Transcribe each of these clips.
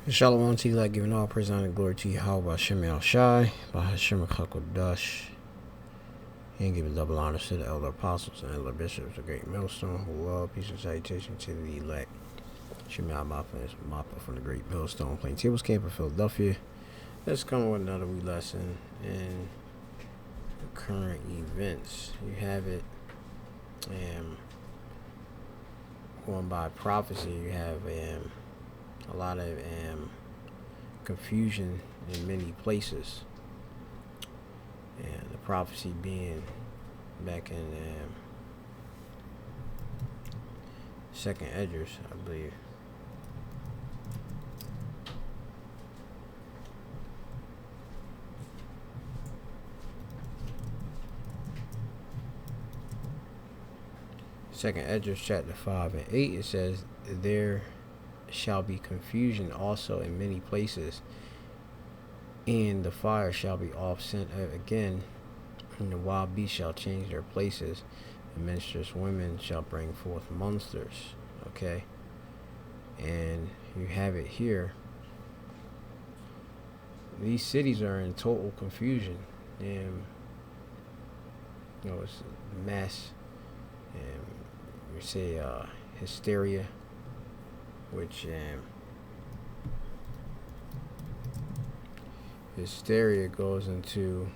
Shalom to you, like giving all praise, honor, and glory to you. How about Shem Al Shai, by Hashem Dash, and giving double honors to the elder apostles and elder bishops, the great millstone, who love, peace, and salutation to the elect. Shem Al Mappa from the great millstone, Plaintables Camp in Philadelphia. Let's come with another wee lesson in current events. You have it, going by prophecy. You have a lot of confusion in many places, and the prophecy being back in second Edges, I believe. Second Edges chapter 5 and 8, it says, there shall be confusion also in many places, and the fire shall be off sent again, and the wild beasts shall change their places, and menstruous women shall bring forth monsters. Okay, and you have it here. These cities are in total confusion, and it's mass, and we say hysteria, which hysteria goes into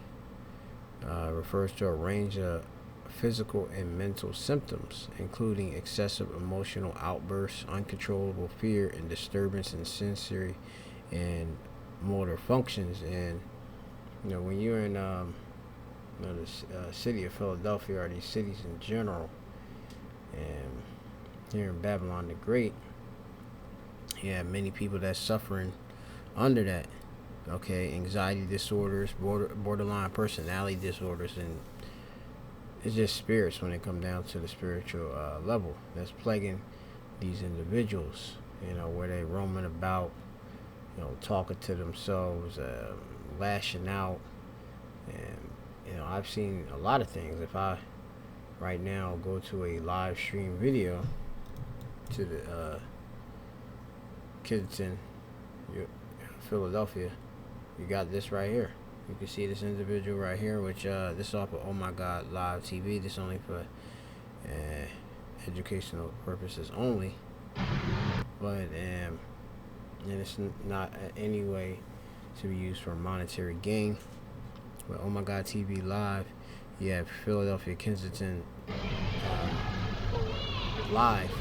refers to a range of physical and mental symptoms, including excessive emotional outbursts, uncontrollable fear, and disturbance in sensory and motor functions. And when you're in the city of Philadelphia, or these cities in general, and here in Babylon the Great, you have many people that's suffering under that. Okay, anxiety disorders, borderline personality disorders, and it's just spirits when it comes down to the spiritual level that's plaguing these individuals. Where they roaming about, talking to themselves, lashing out, and I've seen a lot of things. If I right now go to a live stream video to the Kensington Philadelphia, you got this right here. You can see this individual right here, which this is off of OMG Live TV. This only for educational purposes only, but and it's not in any way to be used for monetary gain. But OMG TV Live, you have Philadelphia Kensington Live.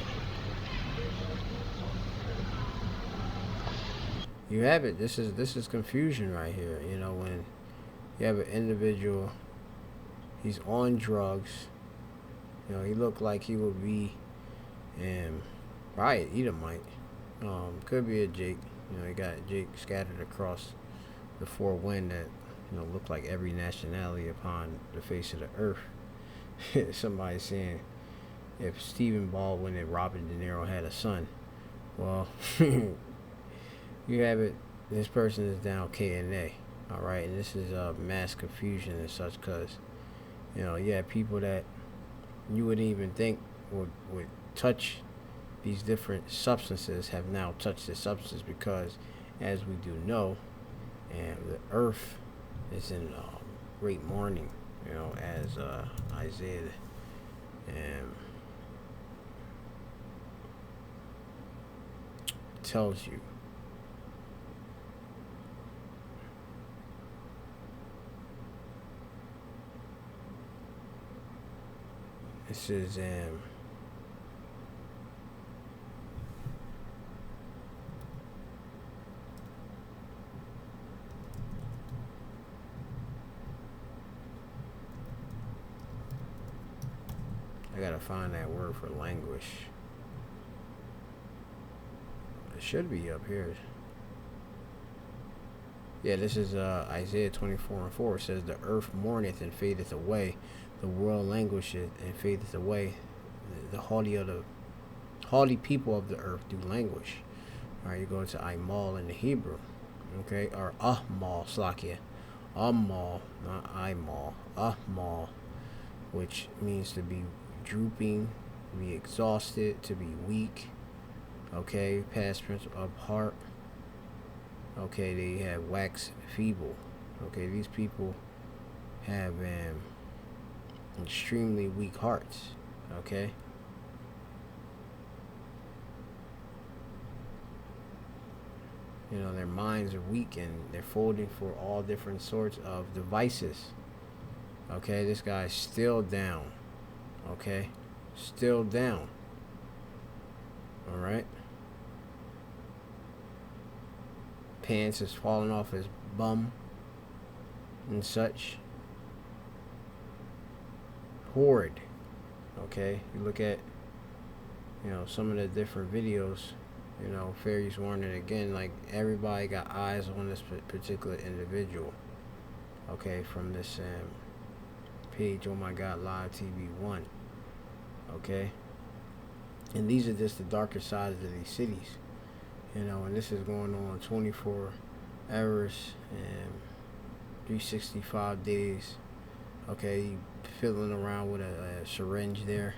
You have it. This is confusion right here. When you have an individual, he's on drugs. He looked like he would be probably Edomite. Could be a Jake. He got Jake scattered across the four wind that looked like every nationality upon the face of the earth. Somebody saying if Stephen Baldwin and Robert De Niro had a son, well. You have it. This person is down KNA, all right, and this is mass confusion and such, because you have people that you wouldn't even think would touch these different substances have now touched this substance, because as we do know, and the earth is in great mourning, as Isaiah tells you. This is I gotta find that word for languish. It should be up here. Yeah, this is Isaiah 24:4. It says, the earth mourneth and fadeth away, the world languisheth and fadeth away, the haughty people of the earth do languish. Alright, you go into Imal in the Hebrew, okay, or Ahmal, Slakia. Ahmal, not Imal, Ahmal, which means to be drooping, to be exhausted, to be weak, okay, past tense of heart, Okay, they have wax feeble. Okay, these people have extremely weak hearts. Okay. You know, their minds are weak and they're folding for all different sorts of devices. Okay, this guy's still down. Okay, still down. All right. Pants is falling off his bum and such. Horrid. Okay, you look at, you know, some of the different videos. You know, Fairy's warning again, like everybody got eyes on this particular individual. Okay, from this page, Oh My God Live TV 1. Okay, and these are just the darker sides of these cities. You know, and this is going on 24 hours and 365 days. Okay, fiddling around with a syringe there.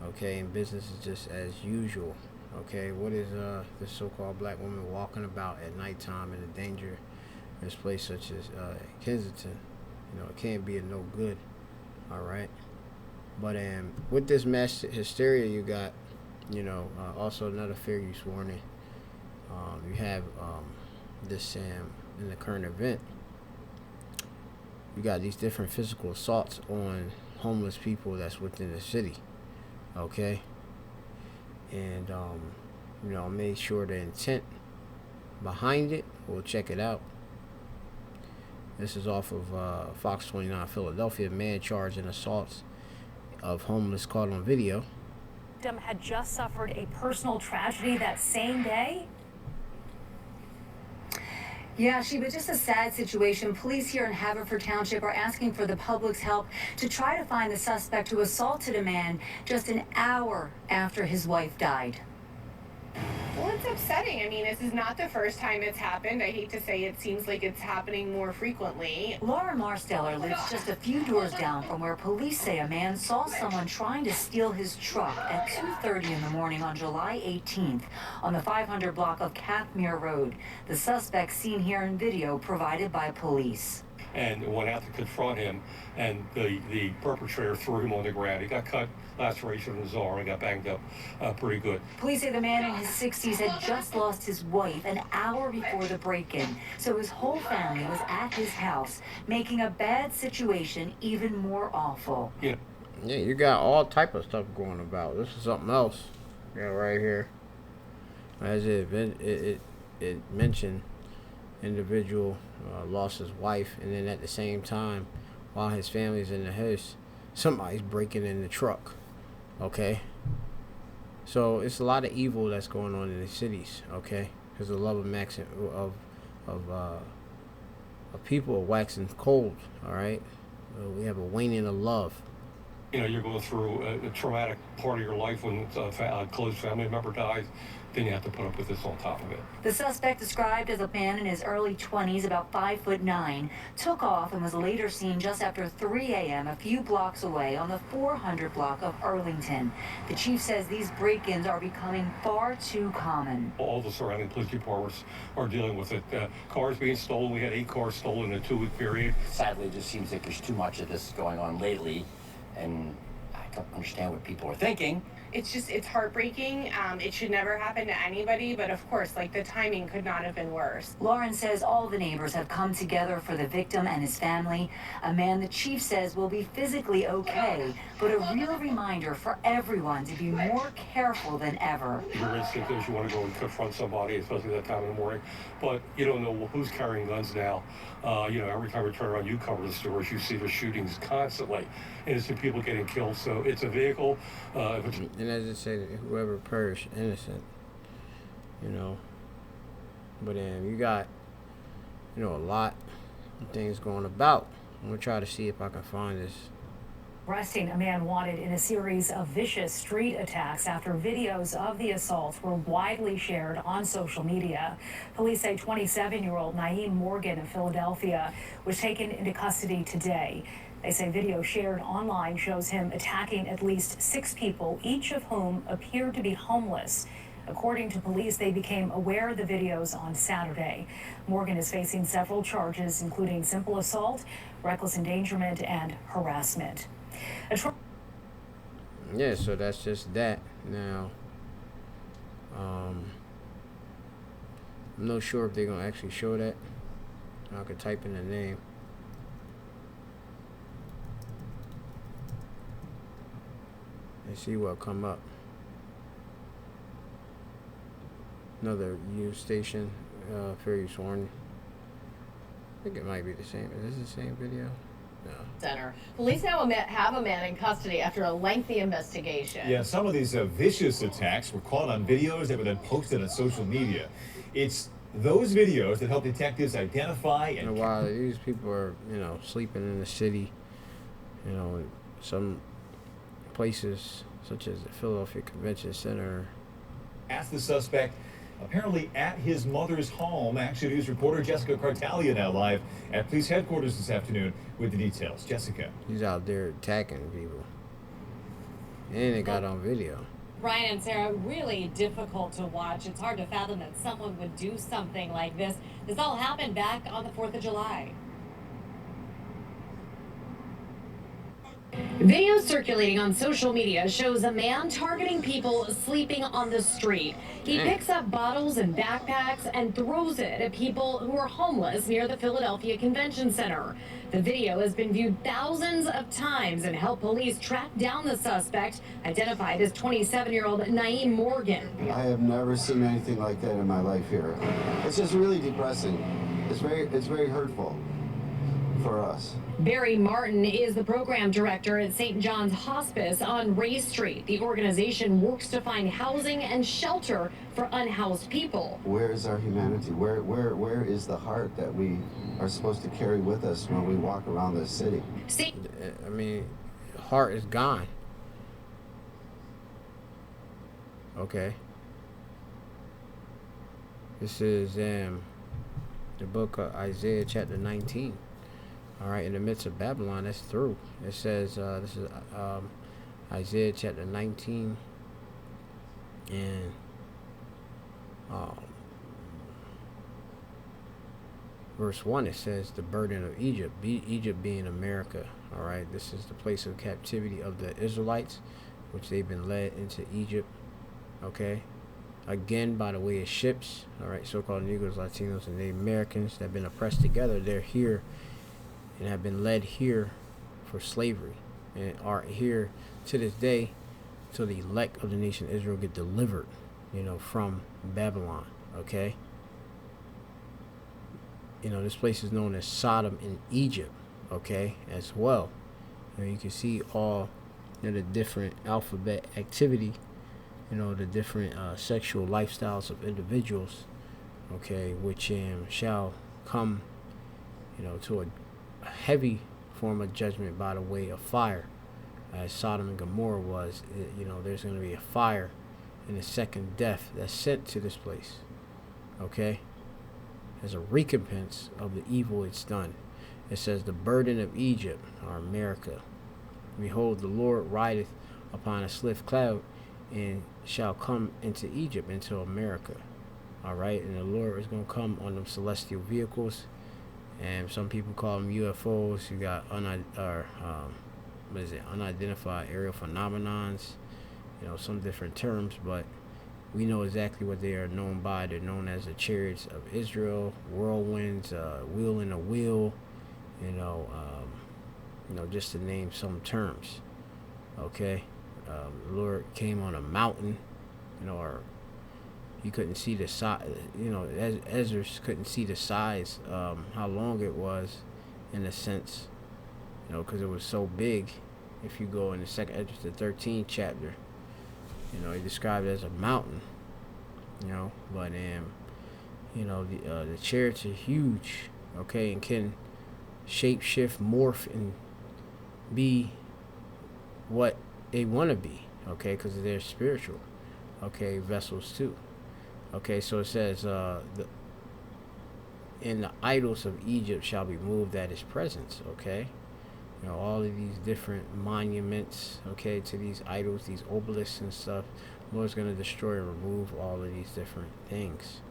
Okay, and business is just as usual. Okay, what is this so-called black woman walking about at nighttime in a dangerous place such as Kensington? You know, it can't be a no good. All right, but with this mass hysteria, you got, you know, also another fair use warning. You have this in the current event. You got these different physical assaults on homeless people that's within the city. Okay. And you know, make sure the intent behind it. We'll check it out. This is off of Fox 29 Philadelphia. Man charged in assaults of homeless caught on video. Victim had just suffered a personal tragedy that same day. Yeah, Sheba, just a sad situation. Police here in Haverford Township are asking for the public's help to try to find the suspect who assaulted a man just an hour after his wife died. Well, it's upsetting. I mean, this is not the first time it's happened. I hate to say it seems like it's happening more frequently. Laura Marsteller lives just a few doors down from where police say a man saw someone trying to steal his truck at 2:30 in the morning on July 18th on the 500 block of Cathmere Road. The suspect seen here in video provided by police. And went out to confront him, and the perpetrator threw him on the ground. He got cut, laceration in his arm, and got banged up pretty good. Police say the man in his 60s had just lost his wife an hour before the break-in, so his whole family was at his house, making a bad situation even more awful. Yeah, you got all type of stuff going about. This is something else. Yeah, right here. As it mentioned, individual lost his wife, and then at the same time, while his family's in the house, somebody's breaking in the truck. Okay, so it's a lot of evil that's going on in the cities. Okay, because the love of people are waxing cold. All right, we have a waning of love. You know, you're going through a traumatic part of your life when a close family member dies, then you have to put up with this on top of it. The suspect, described as a man in his early 20s, about 5'9", took off and was later seen just after 3 a.m. a few blocks away on the 400 block of Arlington. The chief says these break-ins are becoming far too common. All the surrounding police departments are dealing with it. Cars being stolen. We had 8 cars stolen in a 2-week period. Sadly, it just seems like there's too much of this going on lately, and I don't understand what people are thinking. It's heartbreaking. It should never happen to anybody, but of course, like, the timing could not have been worse. Lauren says all the neighbors have come together for the victim and his family, a man the chief says will be physically okay, but a real reminder for everyone to be more careful than ever. Your instinct is you want to go and confront somebody, especially that time in the morning, but you don't know who's carrying guns now. You know, every time we turn around, you cover the stories, you see the shootings constantly, innocent people getting killed, so it's a vehicle. And as I said, whoever perished innocent, you know. But you got, you know, a lot of things going about. I'm gonna try to see if I can find this. Arresting a man wanted in a series of vicious street attacks after videos of the assaults were widely shared on social media. Police say 27-year-old Naeem Morgan of Philadelphia was taken into custody today. They say video shared online shows him attacking at least 6 people, each of whom appeared to be homeless. According to police, they became aware of the videos on Saturday. Morgan is facing several charges, including simple assault, reckless endangerment, and harassment. Yeah, so that's just that. Now, I'm not sure if they're gonna actually show that. I could type in the name. And see what come up. Another news station, fair use warning. I think it might be the same. Is this the same video? No. Center. Police now have a man in custody after a lengthy investigation. Yeah, some of these vicious attacks were caught on videos that were then posted on social media. It's those videos that help detectives identify and while these people are, sleeping in the city, in some places such as the Philadelphia Convention Center. Ask the suspect apparently at his mother's home. Action News reporter Jessica Cartalia now live at police headquarters this afternoon with the details. Jessica. He's out there attacking people. And it got on video. Ryan and Sarah, really difficult to watch. It's hard to fathom that someone would do something like this. This all happened back on the 4th of July. Video circulating on social media shows a man targeting people sleeping on the street. He picks up bottles and backpacks and throws it at people who are homeless near the Philadelphia Convention Center. The video has been viewed thousands of times and helped police track down the suspect, identified as 27-year-old Naeem Morgan. I have never seen anything like that in my life here. It's just really depressing. It's very hurtful for us. Barry Martin is the program director at St. John's Hospice on Ray Street. The organization works to find housing and shelter for unhoused people. Where is our humanity? Where is the heart that we are supposed to carry with us when we walk around this city? I mean, heart is gone. Okay. This is the book of Isaiah chapter 19. All right, in the midst of Babylon, that's through. It says, this is Isaiah chapter 19, and verse 1, it says, the burden of Egypt, Egypt being America. All right, this is the place of captivity of the Israelites, which they've been led into Egypt, okay, again by the way of ships. All right, so-called Negroes, Latinos, and Native Americans that have been oppressed together. They're here and have been led here for slavery and are here to this day till the elect of the nation Israel get delivered, from Babylon. Okay, this place is known as Sodom in Egypt, okay, as well. You can see all the different alphabet activity, the different sexual lifestyles of individuals, okay, which shall come to a heavy form of judgment by the way of fire, as Sodom and Gomorrah was. There's going to be a fire and a second death that's sent to this place, okay, as a recompense of the evil it's done. It says, the burden of Egypt, or America. Behold, the Lord rideth upon a swift cloud, and shall come into Egypt, into America. All right, and the Lord is going to come on them celestial vehicles. And some people call them UFOs. You got unidentified aerial phenomenons, some different terms, but we know exactly what they are known by. They're known as the chariots of Israel, whirlwinds, wheel in a wheel, just to name some terms. Okay, the Lord came on a mountain, or you couldn't see the size, Ezra couldn't see the size, how long it was, in a sense, because it was so big. If you go in the second Ezra, the 13th chapter, he described it as a mountain, but the chariots are huge, okay, and can shape shift, morph, and be what they want to be, okay, because they're spiritual, okay, vessels too. Okay, so it says, and the idols of Egypt shall be moved at his presence, okay? All of these different monuments, okay, to these idols, these obelisks and stuff, The Lord's going to destroy and remove all of these different things.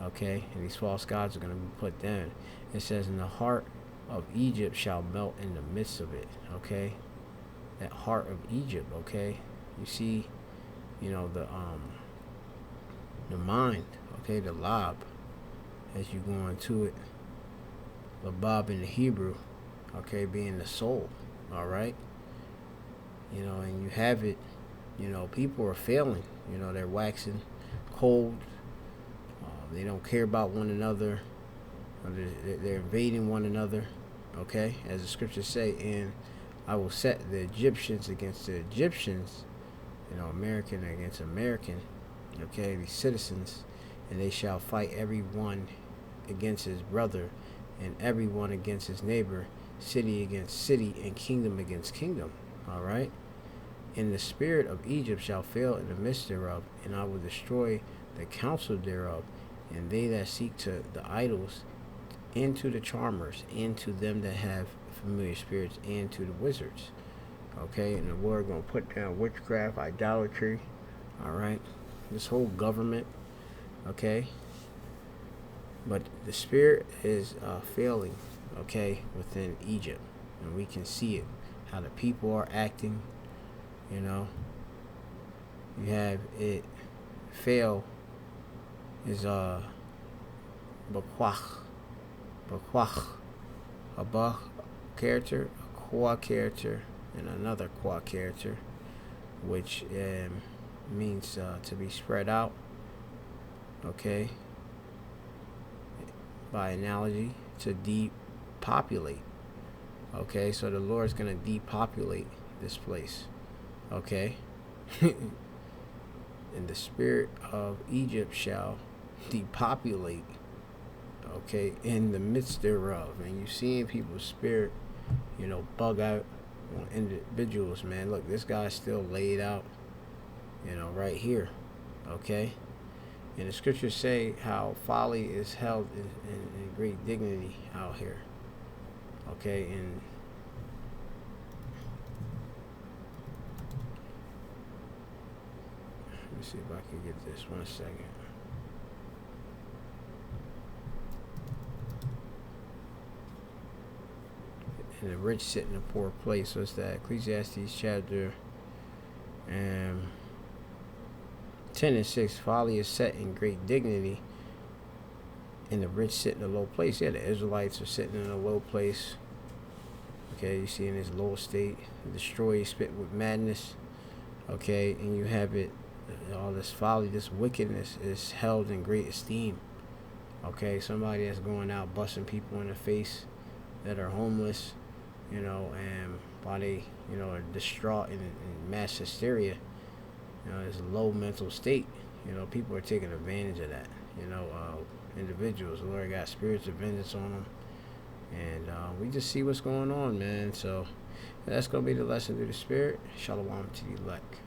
Okay? And these false gods are going to be put down. It says, "And the heart of Egypt shall melt in the midst of it." Okay? That heart of Egypt, okay? You see, you know, the mind, okay, the lob, as you go into it. The bob in the Hebrew, okay, being the soul, all right? You know, and you have it, you know, people are failing, you know, they're waxing cold, they don't care about one another, they're invading one another, okay, as the scriptures say, "And I will set the Egyptians against the Egyptians," you know, American against American, okay, these citizens, "and they shall fight every one against his brother, and every one against his neighbor, city against city, and kingdom against kingdom." All right? "And the spirit of Egypt shall fail in the midst thereof, and I will destroy the counsel thereof, and they that seek to the idols, and to the charmers, and to them that have familiar spirits, and to the wizards." Okay? And the Lord going to put down witchcraft, idolatry, all right? This whole government, okay? But the spirit is failing, okay, within Egypt. And we can see it, how the people are acting, you know. You have it fail is Bakwach, a Ba character, a Kwa character, and another Kwa character, which means to be spread out, okay, by analogy, to depopulate. Okay, so the Lord's going to depopulate this place, okay? "And the spirit of Egypt shall depopulate," okay, "in the midst thereof." And you seeing people's spirit, you know, bug out on individuals, man. Look, this guy's still laid out, you know, right here, okay? And the scriptures say how folly is held in great dignity out here, okay? And let me see if I can get this 1 second. "And the rich sit in a poor place." So it's that Ecclesiastes chapter 10 and 6. "Folly is set in great dignity, and the rich sit in a low place." Yeah, the Israelites are sitting in a low place. Okay, you see in his low state, destroy, spit with madness. Okay, and you have it, all this folly, this wickedness is held in great esteem. Okay, somebody that's going out busting people in the face that are homeless, you know, and while they, you know, are distraught in mass hysteria, you know, it's a low mental state. You know, people are taking advantage of that. You know, individuals. The Lord got spirits of vengeance on them. And we just see what's going on, man. So that's going to be the lesson through the Spirit. Shalom to the elect.